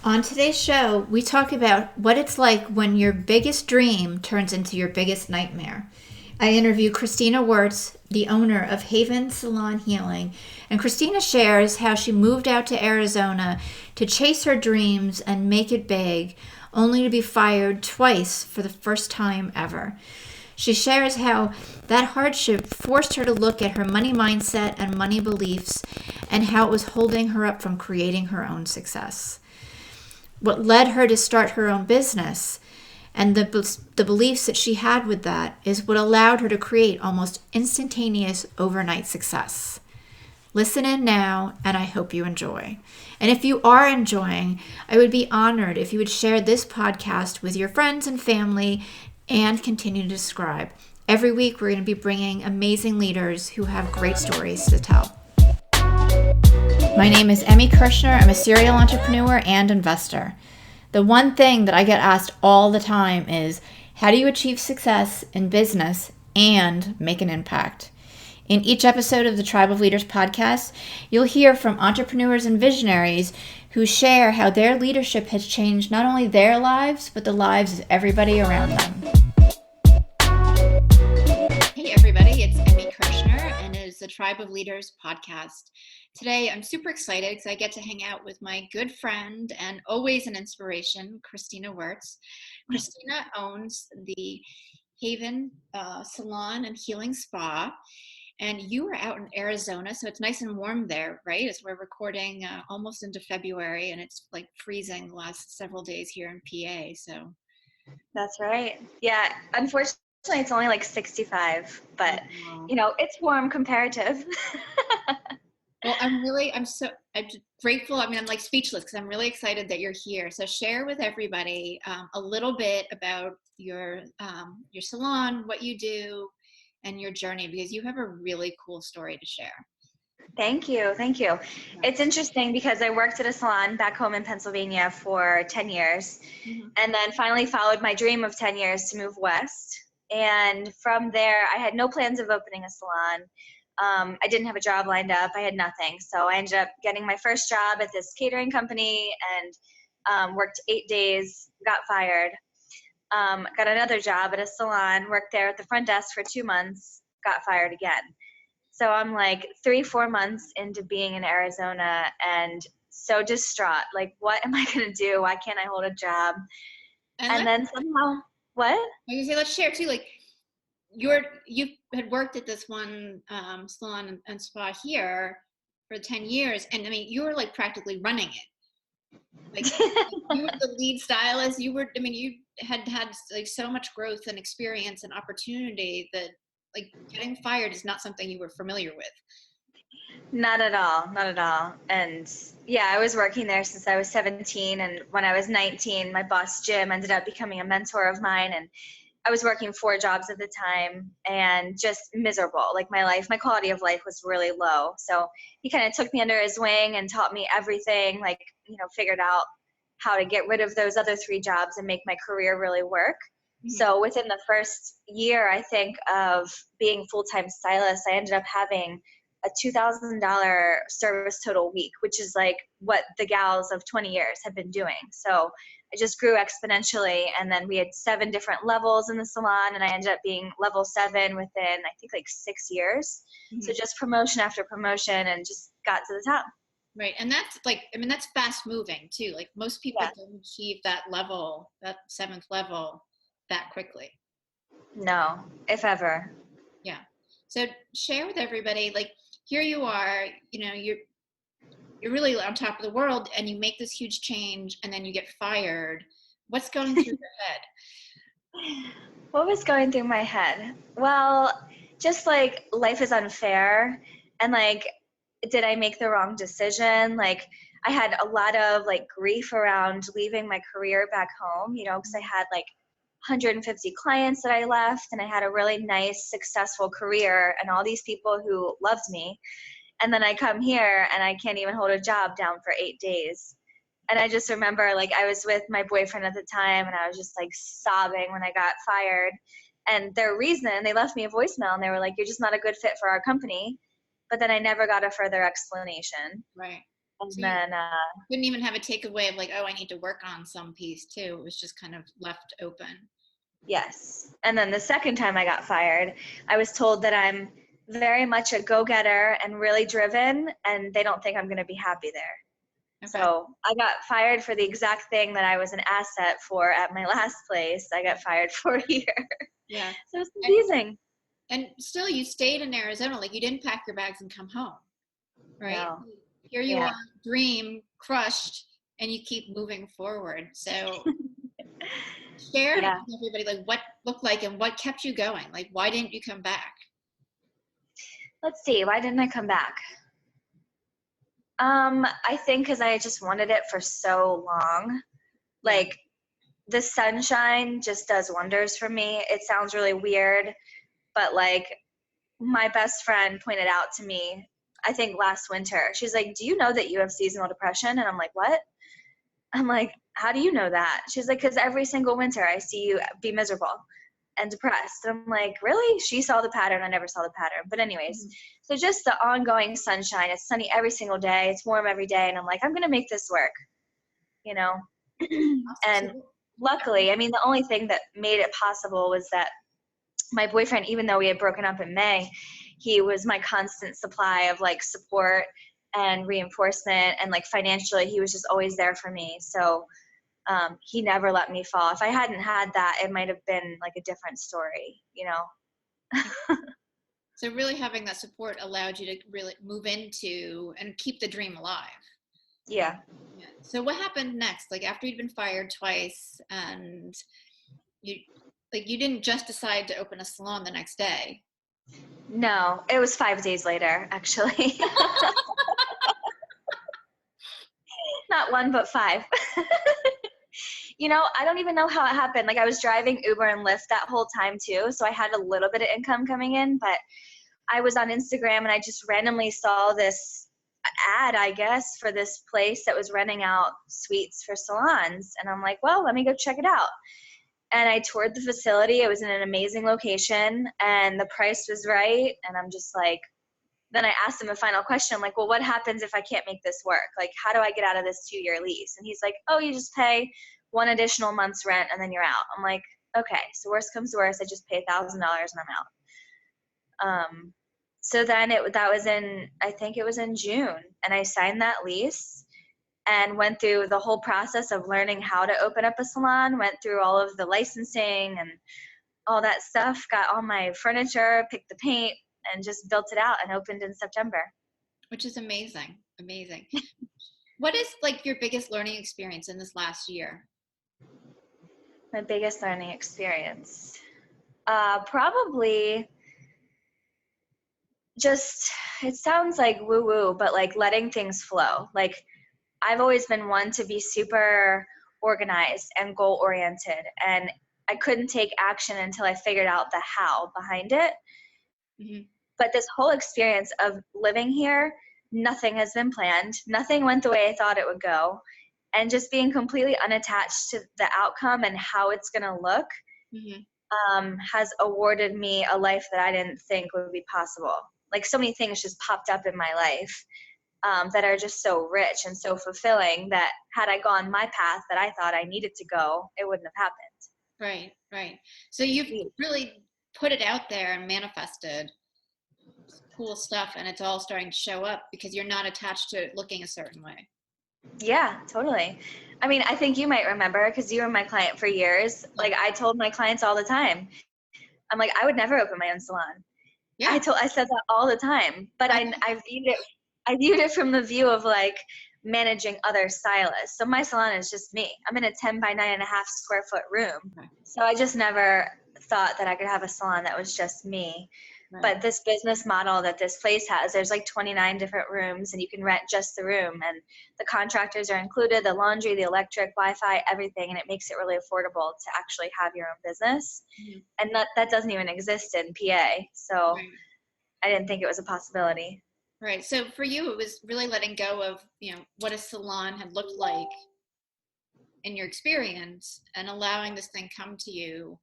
On today's show, we talk about what it's like when your biggest dream turns into your biggest nightmare. I interview Christina Wirtz, the owner of Haven Salon Healing, and Christina shares how she moved out to Arizona to chase her dreams and make it big, only to be fired twice for the first time ever. She shares how that hardship forced her to look at her money mindset and money beliefs and how it was holding her up from creating her own success. What led her to start her own business and the beliefs that she had with that is what allowed her to create almost instantaneous overnight success. Listen in now, and I hope you enjoy. And if you are enjoying, I would be honored if you would share this podcast with your friends and family and continue to subscribe. Every week, we're going to be bringing amazing leaders who have great stories to tell. My name is Emmy Kirshner. I'm a serial entrepreneur and investor. The one thing that I get asked all the time is, how do you achieve success in business and make an impact? In each episode of the Tribe of Leaders podcast, you'll hear from entrepreneurs and visionaries who share how their leadership has changed not only their lives, but the lives of everybody around them. Hey everybody, it's Emmy Kirshner, and it is the Tribe of Leaders podcast. Today, I'm super excited because I get to hang out with my good friend and always an inspiration, Christina Wirtz. Christina owns the Haven Salon and Healing Spa, and you are out in Arizona, so it's nice and warm there, right? As we're recording almost into February, and it's like freezing the last several days here in PA. So that's right. Yeah, unfortunately, it's only like 65, but it's warm comparative. Well, I'm grateful. I mean, I'm like speechless because I'm really excited that you're here. So share with everybody a little bit about your salon, what you do, and your journey, because you have a really cool story to share. Thank you. It's interesting because I worked at a salon back home in Pennsylvania for 10 years and then finally followed my dream of 10 years to move west. And from there, I had no plans of opening a salon. I didn't have a job lined up. I had nothing. So I ended up getting my first job at this catering company and worked 8 days, got fired. Got another job at a salon, worked there at the front desk for 2 months, got fired again. So I'm like 3-4 months into being in Arizona and so distraught. Like, what am I going to do? Why can't I hold a job? And then somehow, what? I was gonna say, let's share too, like, you had worked at this one salon and spa here for 10 years, and I mean, you were like practically running it. Like, you were the lead stylist. You had like so much growth and experience and opportunity that like getting fired is not something you were familiar with. Not at all. And yeah, I was working there since I was 17, and when I was 19, my boss Jim ended up becoming a mentor of mine, and I was working 4 jobs at the time and just miserable. Like my quality of life was really low. So he kind of took me under his wing and taught me everything, like, figured out how to get rid of those other 3 jobs and make my career really work. So within the first year, I think, of being full-time stylist, I ended up having a $2,000 service total week, which is like what the gals of 20 years have been doing. So I just grew exponentially, and then we had 7 different levels in the salon, and I ended up being level 7 within, I think, like 6 years. So just promotion after promotion, and just got to the top. Right. And that's like, I mean, that's fast moving too. Like, most people don't achieve that level, that 7th level, that quickly. No, if ever. Yeah. So share with everybody, like, here you are, you're really on top of the world, and you make this huge change, and then you get fired. What's going through your head? What was going through my head? Well, just like, life is unfair, and like, did I make the wrong decision? Like, I had a lot of like grief around leaving my career back home, because I had like 150 clients that I left, and I had a really nice, successful career and all these people who loved me. And then I come here and I can't even hold a job down for 8 days. And I just remember, like, I was with my boyfriend at the time, and I was just like sobbing when I got fired. And their reason, they left me a voicemail, and they were like, "You're just not a good fit for our company." But then I never got a further explanation. Right. And So you then, couldn't even have a takeaway of like, oh, I need to work on some piece too. It was just kind of left open. yes. And then the second time I got fired, I was told that I'm very much a go-getter and really driven, and they don't think I'm going to be happy there. Okay. So I got fired for the exact thing that I was an asset for at my last place. I got fired for here. Yeah. So it's confusing. And still, you stayed in Arizona. Like, you didn't pack your bags and come home, right? No. Here you Yeah. are, dream crushed, and you keep moving forward. So share Yeah. with everybody like what looked like and what kept you going. Like, why didn't you come back? Let's see. Why didn't I come back? I think because I just wanted it for so long. Yeah. Like, the sunshine just does wonders for me. It sounds really weird, but like, my best friend pointed out to me, I think last winter, she's like, do you know that you have seasonal depression? And I'm like, what? I'm like, how do you know that? She's like, because every single winter I see you be miserable and depressed. And I'm like, really? She saw the pattern. I never saw the pattern. But anyways, Mhm. so just the ongoing sunshine. It's sunny every single day. It's warm every day. And I'm like, I'm going to make this work, you know? Awesome. And luckily, I mean, the only thing that made it possible was that my boyfriend, even though we had broken up in May, he was my constant supply of like support and reinforcement, and like financially, he was just always there for me. So he never let me fall. If I hadn't had that, it might have been like a different story, you know? So really having that support allowed you to really move into and keep the dream alive. Yeah. Yeah. So what happened next? Like after you'd been fired twice and you you didn't just decide to open a salon the next day. No, it was 5 days later, actually. Not one, but five. You know, I don't even know how it happened. Like, I was driving Uber and Lyft that whole time too, so I had a little bit of income coming in, but I was on Instagram and I just randomly saw this ad, I guess, for this place that was renting out suites for salons. And I'm like, well, let me go check it out. And I toured the facility. It was in an amazing location and the price was right. And I'm just like, then I asked him a final question. I'm like, well, what happens if I can't make this work? Like, how do I get out of this 2-year lease? And he's like, oh, you just pay one additional month's rent and then you're out. I'm like, okay, so worst comes to worst, I just pay $1,000 and I'm out. So then that was in, I think it was in June, and I signed that lease and went through the whole process of learning how to open up a salon, went through all of the licensing and all that stuff, got all my furniture, picked the paint, and just built it out and opened in September. Which is amazing. Amazing. What is like your biggest learning experience in this last year? My biggest learning experience. Probably just, it sounds like woo woo, but like letting things flow. Like, I've always been one to be super organized and goal oriented, and I couldn't take action until I figured out the how behind it. Mm-hmm. But this whole experience of living here, nothing has been planned. Nothing went the way I thought it would go. And just being completely unattached to the outcome and how it's going to look Mm-hmm. has awarded me a life that I didn't think would be possible. Like, so many things just popped up in my life that are just so rich and so fulfilling that had I gone my path that I thought I needed to go, it wouldn't have happened. Right, right. So you've really put it out there and manifested cool stuff, and it's all starting to show up because you're not attached to it looking a certain way. Yeah, totally. I mean, I think you might remember because you were my client for years. Like, I told my clients all the time, I'm like, I would never open my own salon. Yeah. I said that all the time, but I viewed it from the view of like managing other stylists. So my salon is just me. I'm in a 10 by 9.5 square foot room. Okay. So I just never thought that I could have a salon that was just me. Right. But this business model that this place has, there's like 29 different rooms and you can rent just the room, and the contractors are included, the laundry, the electric, Wi-Fi, everything. And it makes it really affordable to actually have your own business. Mm-hmm. And that doesn't even exist in PA. So Right. I didn't think it was a possibility. Right. So for you, it was really letting go of, what a salon had looked like in your experience and allowing this thing come to you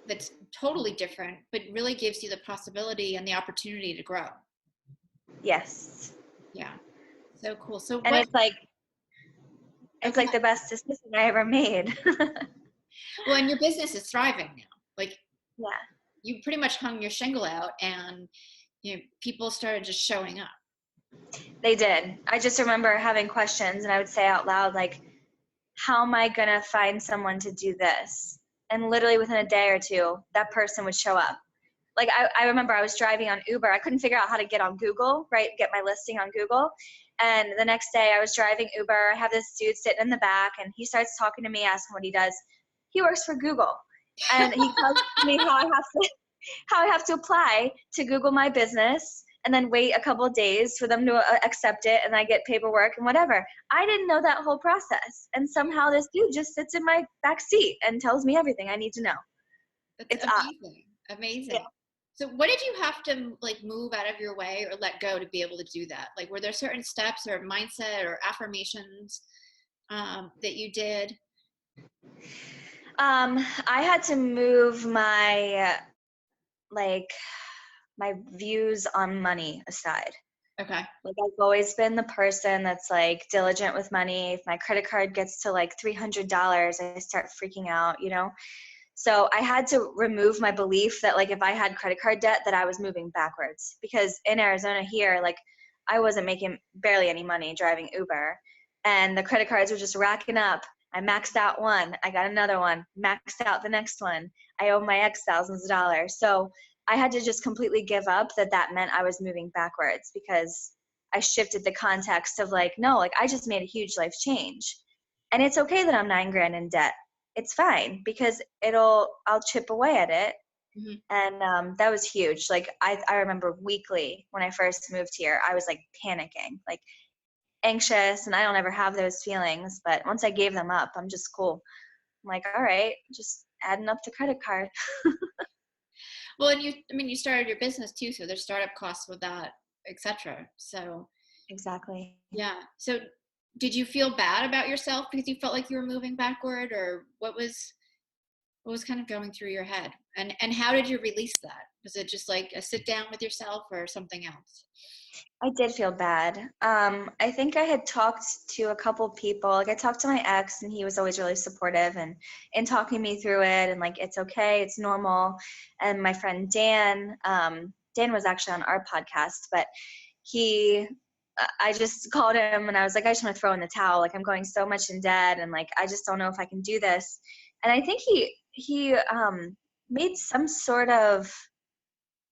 that's totally different, but really gives you the possibility and the opportunity to grow. Yes. Yeah. So cool. So And what, it's okay. like the best decision I ever made. Well, and your business is thriving now. Like Yeah, you pretty much hung your shingle out and people started just showing up. they did. I just remember having questions and I would say out loud, like, how am I going to find someone to do this? And literally within a day or two, that person would show up. Like I remember I was driving on Uber. I couldn't figure out how to get on Google, right? Get my listing on Google. And the next day I was driving Uber. I have this dude sitting in the back and he starts talking to me, asking what he does. He works for Google. And he tells me how I have to apply to Google My Business and then wait a couple of days for them to accept it and I get paperwork and whatever. I didn't know that whole process. And somehow this dude just sits in my back seat and tells me everything I need to know. That's It's odd. amazing. Amazing. Yeah. So what did you have to like move out of your way or let go to be able to do that? Like were there certain steps or mindset or affirmations that you did? I had to move like my views on money aside. Okay. Like I've always been the person that's like diligent with money. If my credit card gets to like $300, I start freaking out, you know? So I had to remove my belief that like if I had credit card debt that I was moving backwards because in Arizona here, like I wasn't making barely any money driving Uber and the credit cards were just racking up. I maxed out one, I got another one, maxed out the next one. I owe my ex thousands of dollars. So I had to just completely give up that meant I was moving backwards because I shifted the context of like, no, like I just made a huge life change. And it's okay that I'm 9 grand in debt. It's fine because I'll chip away at it. Mm-hmm. And that was huge. Like I remember weekly when I first moved here, I was like panicking, like anxious, and I don't ever have those feelings. But once I gave them up, I'm just cool. I'm like, all right, just adding up the credit card. Well, and you started your business too, so there's startup costs with that, etc. So Exactly. yeah. So did you feel bad about yourself because you felt like you were moving backward, or what was kind of going through your head? And how did you release that? Was it just like a sit down with yourself or something else? I did feel bad. I think I had talked to a couple people. Like I talked to my ex, and he was always really supportive and in talking me through it. And like it's okay, it's normal. And my friend Dan, Dan was actually on our podcast, but he, I just called him and I was like, I just want to throw in the towel. Like I'm going so much in debt, and like I just don't know if I can do this. And I think he made some sort of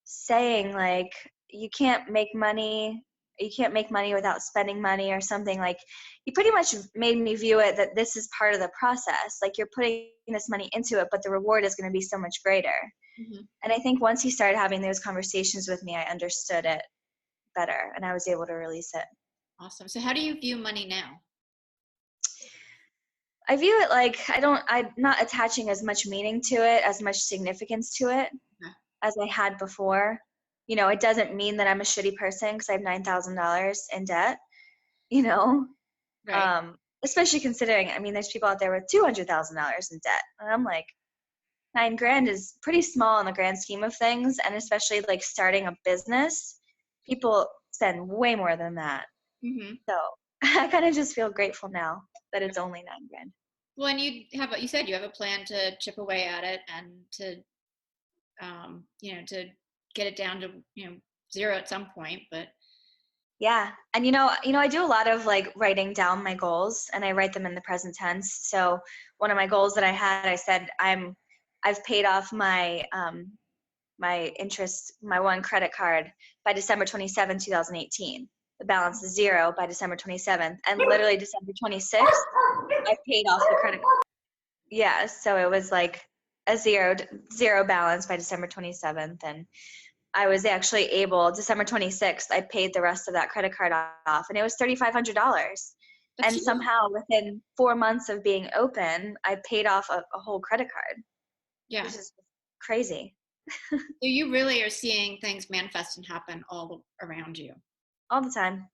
saying like you can't make money without spending money or something. Like he pretty much made me view it that this is part of the process, like you're putting this money into it but the reward is going to be so much greater. Mm-hmm. And I think once he started having those conversations with me, I understood it better and I was able to release it. Awesome. So how do you view money now? I view it like I'm not attaching as much meaning to it, as much significance to it Okay. as I had before. You know, it doesn't mean that I'm a shitty person because I have $9,000 in debt, you know, Right. especially considering, I mean, there's people out there with $200,000 in debt. And I'm like, 9 grand is pretty small in the grand scheme of things. And especially like starting a business, people spend way more than that. Mm-hmm. So I kind of just feel grateful now that it's only 9 grand. Well, and you said you have a plan to chip away at it and to to get it down to, zero at some point, but Yeah. And I do a lot of like writing down my goals and I write them in the present tense. So one of my goals that I had, I said I've paid off my one credit card by December 27, 2018. The balance is zero by December 27th. And literally December 26th, I paid off the credit card. Yeah. So it was like a zero balance by December 27th. And I was actually able, December 26th, I paid the rest of that credit card off, and it was $3,500. that's And huge. somehow within 4 months of being open, I paid off a whole credit card, Yeah. which is crazy. So you really are seeing things manifest and happen all around you. All the time.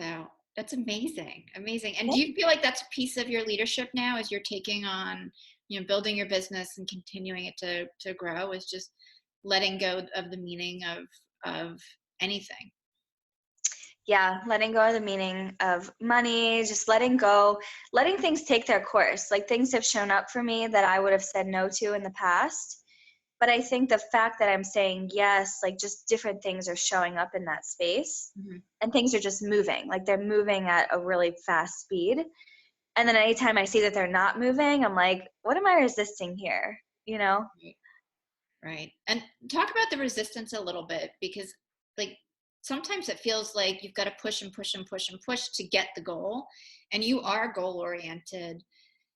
So that's amazing. Amazing. And Yeah. do you feel like that's a piece of your leadership now as you're taking on, building your business and continuing it to grow, is just letting go of the meaning of anything? Yeah, letting go of the meaning of money, just letting go, letting things take their course. Like things have shown up for me that I would have said no to in the past. But I think the fact that I'm saying yes, like just different things are showing up in that space Mm-hmm. and things are just moving. Like they're moving at a really fast speed. And then anytime I see that they're not moving, I'm like, what am I resisting here? You know? Right. Right. And talk about the resistance a little bit, because like sometimes it feels like you've got to push and push and push and push to get the goal, and you are goal oriented.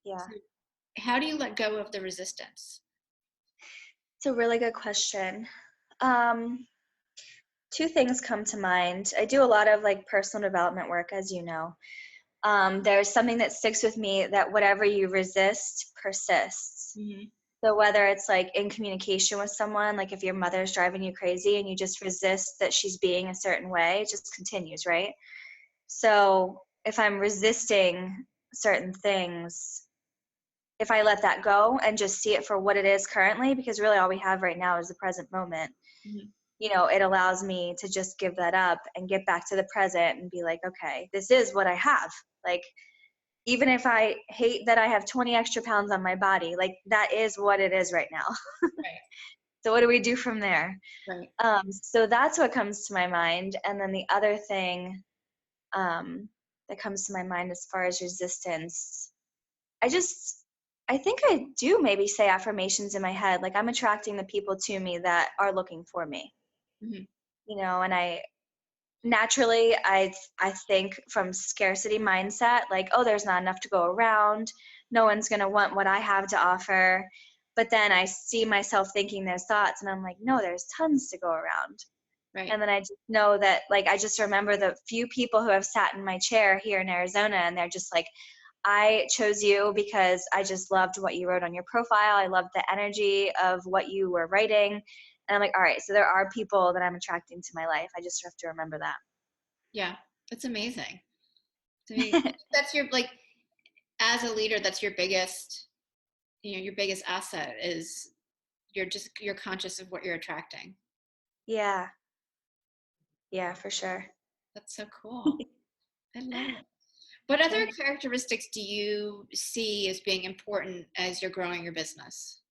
Yeah. So how do you let go of the resistance? It's a really good question. Um, Two things come to mind. I do a lot of like personal development work, as you know. There's something that sticks with me, that whatever you resist persists. Mm-hmm. So whether it's like in communication with someone, like if your mother's driving you crazy and you just resist that she's being a certain way, it just continues, right? So if I'm resisting certain things, if I let that go and just see it for what it is currently, because really all we have right now is the present moment, Mm-hmm. you know, it allows me to just give that up and get back to the present and be like, okay, this is what I have. Like, even if I hate that I have 20 extra pounds on my body, like that is what it is right now. Right. So what do we do from there? Right. So that's what comes to my mind. And then the other thing um, that comes to my mind as far as resistance, I just, I think I do maybe say affirmations in my head. Like I'm attracting the people to me that are looking for me, Mm-hmm. you know, and naturally I think from scarcity mindset, like, oh, there's not enough to go around, no one's going to want what I have to offer. But then I see myself thinking those thoughts and I'm like, no, there's tons to go around. Right. And then I just know that, like, I just remember the few people who have sat in my chair here in Arizona and they're just like, I chose you because I just loved what you wrote on your profile. I loved the energy of what you were writing. And I'm like, all right, so there are people that I'm attracting to my life. I just have to remember that. Yeah. That's amazing. I mean, that's your like, as a leader, that's your biggest, your biggest asset is you're conscious of what you're attracting. Yeah. Yeah, for sure. That's so cool. I love it. What other Thank you. characteristics do you see as being important as you're growing your business?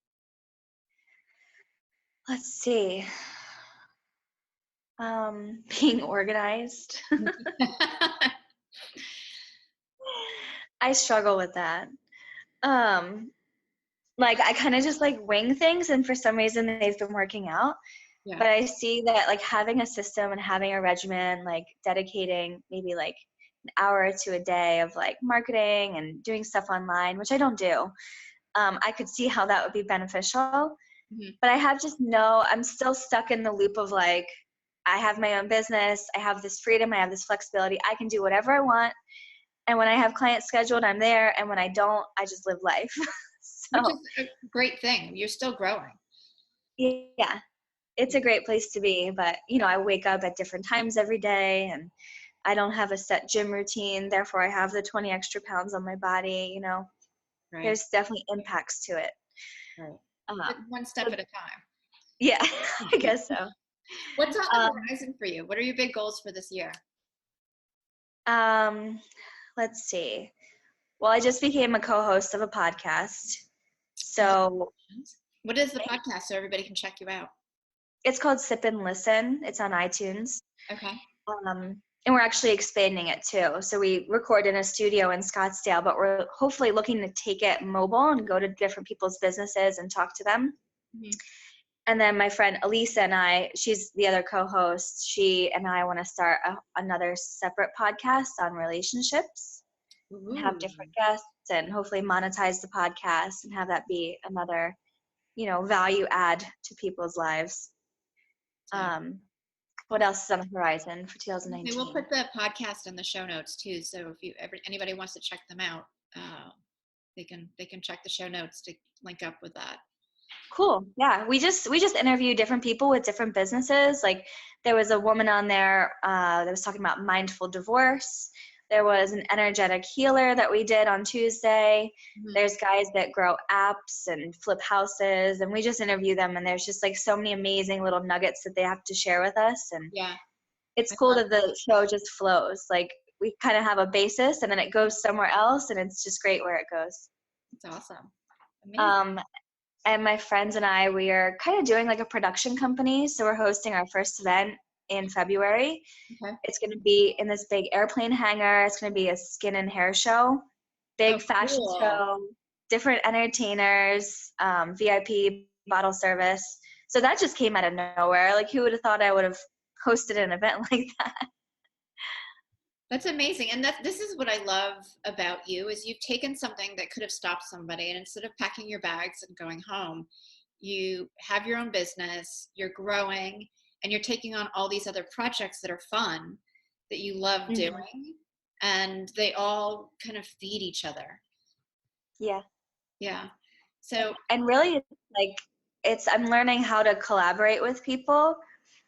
Let's see. Being organized. I struggle with that. Um, like I kind of just like wing things, and for some reason they've been working out. Yeah. But I see that like having a system and having a regimen, like dedicating maybe like an hour or two a day of like marketing and doing stuff online, which I don't do. I could see how that would be beneficial. Hmm. But I have just no, I'm still stuck in the loop of like, I have my own business, I have this freedom, I have this flexibility, I can do whatever I want. And when I have clients scheduled, I'm there. And when I don't, I just live life. Which So, is a great thing. You're still growing. yeah, it's a great place to be. But, you know, I wake up at different times every day and I don't have a set gym routine. Therefore, I have the 20 extra pounds on my body. You know, Right. there's definitely impacts to it. Right. But Um, one step so, at a time. yeah, I guess so. What's on the Um, horizon for you? What are your big goals for this year? um, let's see. Well, I just became a co-host of a podcast. So Congratulations. What is the podcast so everybody can check you out? it's called Sip and Listen. It's on iTunes. Okay. And we're actually expanding it too. So we record in a studio in Scottsdale, but we're hopefully looking to take it mobile and go to different people's businesses and talk to them. Mhm. And then my friend Elisa and I, she's the other co-host, she and I want to start another separate podcast on relationships and have Ooh. different guests and hopefully monetize the podcast and have that be another, you know, value add to people's lives. So What else is on the horizon for okay, we'll 2019? put the podcast in the show notes too. So if you ever anybody wants to check them out, they can check the show notes to link up with that. Cool. Yeah, we just interview different people with different businesses. Like there was a woman on there that was talking about mindful divorce. There was an energetic healer that we did on Tuesday. Mhm. There's guys that grow apps and flip houses, and we just interview them. And there's just like so many amazing little nuggets that they have to share with us. And Yeah. it's I cool love that the show just flows. Like we kind of have a basis and then it goes somewhere else and it's just great where it goes. It's awesome. Amazing. Um, and my friends and I, we are kind of doing like a production company. So we're hosting our first event in February. Okay. It's going to be in this big airplane hangar. It's going to be a skin and hair show, Oh, big fashion cool. show, different entertainers, VIP bottle service. So that just came out of nowhere. Like who would have thought I would have hosted an event like that? That's amazing. And this is what I love about you is you've taken something that could have stopped somebody, and instead of packing your bags and going home, you have your own business, you're growing, and you're taking on all these other projects that are fun that you love Mm-hmm. doing, and they all kind of feed each other. Yeah. Yeah. So, And really like I'm learning how to collaborate with people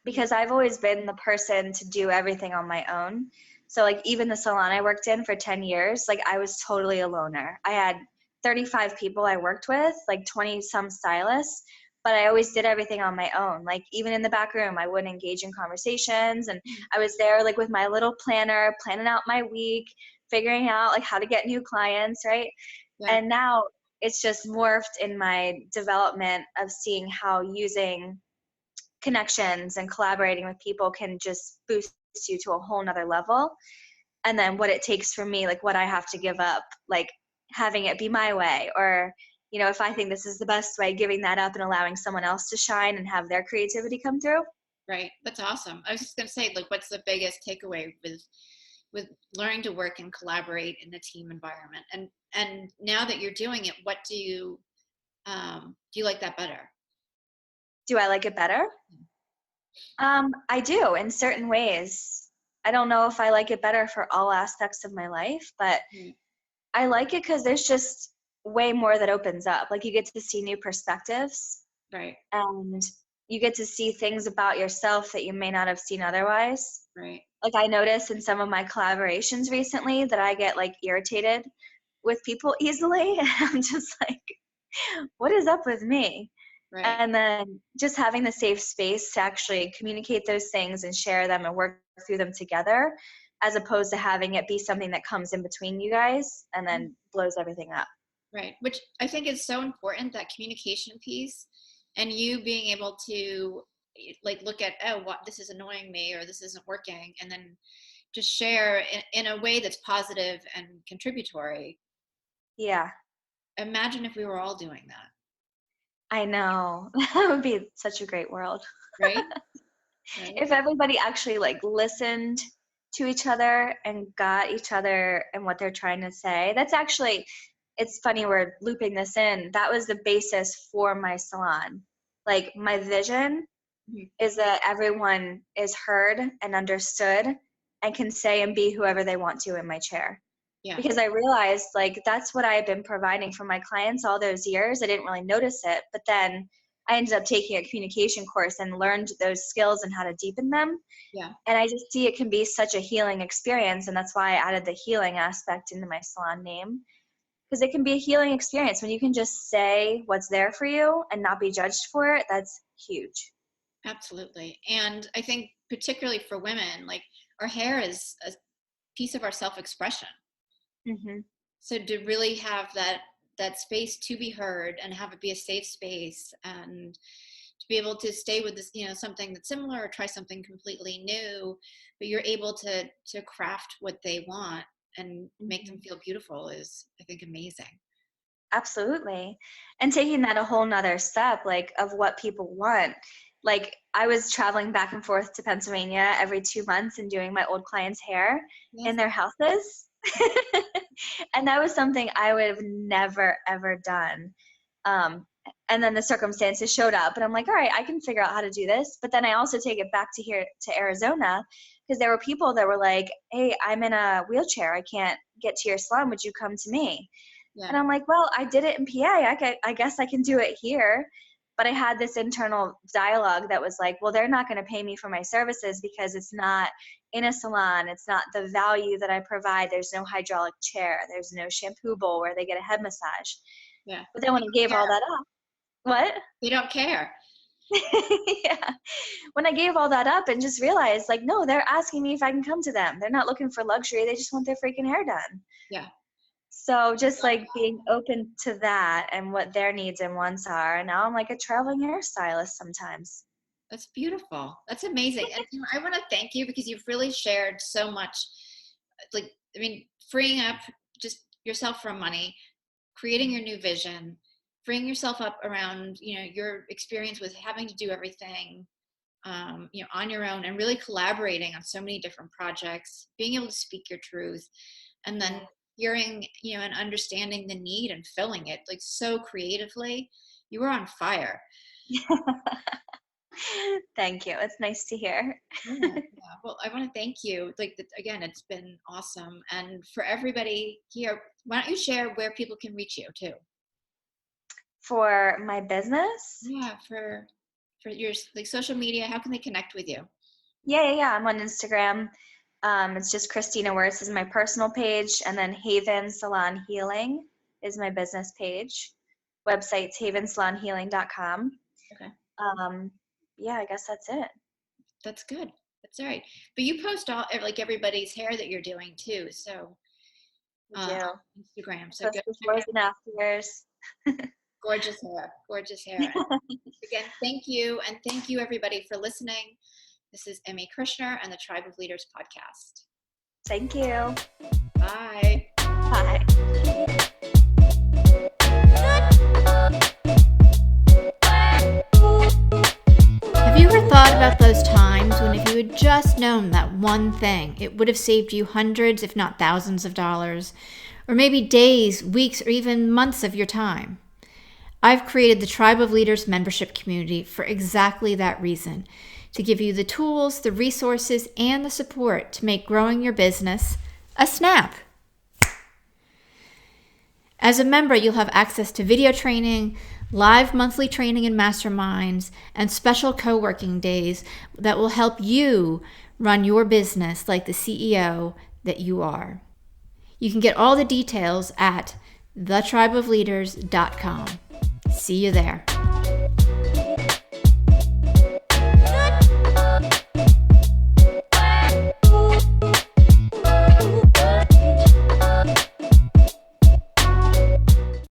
because I've always been the person to do everything on my own. So like even the salon I worked in for 10 years, like I was totally a loner. I had 35 people I worked with, like 20 some stylists, but I always did everything on my own. Like even in the back room, I wouldn't engage in conversations, and I was there like with my little planner, planning out my week, figuring out like how to get new clients, right? yeah, And now it's just morphed in my development of seeing how using connections and collaborating with people can just boost you to a whole nother level. And then what it takes for me, like what I have to give up, like having it be my way, or if I think this is the best way, giving that up and allowing someone else to shine and have their creativity come through. right. That's awesome. I was just going to say, like, what's the biggest takeaway with learning to work and collaborate in a team environment? And now that you're doing it, what do you like that better? Do I like it better? I do in certain ways. I don't know if I like it better for all aspects of my life, but Mm, I like it because there's just way more that opens up. Like you get to see new perspectives right, and you get to see things about yourself that you may not have seen otherwise. right, Like I noticed in some of my collaborations recently that I get like irritated with people easily. And I'm just like, what is up with me? right. And then just having the safe space to actually communicate those things and share them and work through them together, as opposed to having it be something that comes in between you guys and then blows everything up. Right. Which I think is so important, that communication piece, and you being able to like look at, oh, what, this is annoying me, or this isn't working, and then just share in a way that's positive and contributory. Yeah, Imagine if we were all doing that, I know. That would be such a great world. right? Right. If everybody actually like listened to each other and got each other and what they're trying to say. That's actually, it's funny we're looping this in. That was the basis for my salon. Like my vision Mhm. is that everyone is heard and understood and can say and be whoever they want to in my chair. Yeah. Because I realized like that's what I've been providing for my clients all those years. I didn't really notice it, but then I ended up taking a communication course and learned those skills and how to deepen them. Yeah. And I just see it can be such a healing experience, and that's why I added the healing aspect into my salon name, because it can be a healing experience when you can just say what's there for you and not be judged for it. That's huge. Absolutely. And I think particularly for women, like, our hair is a piece of our self-expression. Hmm. So to really have that space to be heard and have it be a safe space, and to be able to stay with this, something that's similar, or try something completely new, but you're able to craft what they want and make them Hmm. feel beautiful, is, I think, amazing. Absolutely. And taking that a whole nother step, like of what people want. Like I was traveling back and forth to Pennsylvania every 2 months and doing my old clients' hair in Yes. their houses. And that was something I would have never, ever done. Um, and then the circumstances showed up, and I'm like, all right, I can figure out how to do this. But then I also take it back to here to Arizona, because there were people that were like, hey, I'm in a wheelchair. I can't get to your salon. Would you come to me? Yeah. And I'm like, well, I did it in PA. I guess I can do it here. But I had this internal dialogue that was like, well, they're not going to pay me for my services because it's not in a salon. It's not the value that I provide. There's no hydraulic chair. There's no shampoo bowl where they get a head massage. Yeah. But then when I gave all that up, what? They don't care. Yeah. When I gave all that up and just realized, like, no, they're asking me if I can come to them. They're not looking for luxury. They just want their freaking hair done. Yeah. So just like being open to that and what their needs and wants are. And now I'm like a traveling hairstylist sometimes. That's beautiful. That's amazing. And I want to thank you because you've really shared so much. Like, I mean, freeing up just yourself from money, creating your new vision, freeing yourself up around, your experience with having to do everything, on your own, and really collaborating on so many different projects, being able to speak your truth, and then hearing, and understanding the need and filling it like so creatively. You were on fire. Thank you. It's nice to hear. Yeah. Well, I want to thank you. Like, again, it's been awesome. And for everybody here, why don't you share where people can reach you too? For my business? Yeah, for your like social media, how can they connect with you? Yeah. I'm on Instagram. It's just Christina Wirtz is my personal page, and then Haven Salon Healing is my business page. Website's havensalonhealing.com. Okay. Yeah, I guess that's it. That's good. That's all right. But you post all like everybody's hair that you're doing too. So I do. on Instagram. So Post go check befores out and afters. gorgeous hair. Gorgeous hair. Again, thank you. And thank you everybody for listening. This is Emmy Krishner and the Tribe of Leaders podcast. Thank you. Bye. Bye. Have you ever thought about those times when if you had just known that one thing, it would have saved you hundreds, if not thousands of dollars, or maybe days, weeks, or even months of your time? I've created the Tribe of Leaders membership community for exactly that reason, to give you the tools, the resources, and the support to make growing your business a snap. As a member, you'll have access to video training, live monthly training and masterminds, and special co-working days that will help you run your business like the CEO that you are. You can get all the details at thetribeofleaders.com. See you there.